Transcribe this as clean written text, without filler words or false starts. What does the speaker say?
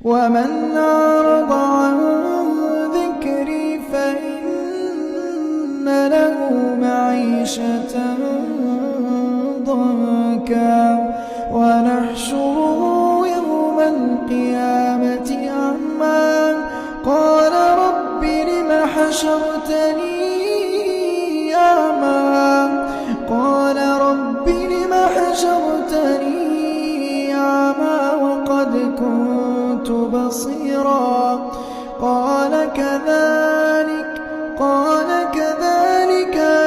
ومن أعرض عن ذكري فإن له معيشة ضنكا ونحشره يوم القيامة أعمى قال رب لم حشرتني أعمى قال رب لم حشرتني أعمى وقد كنت بصيرا قال كذلك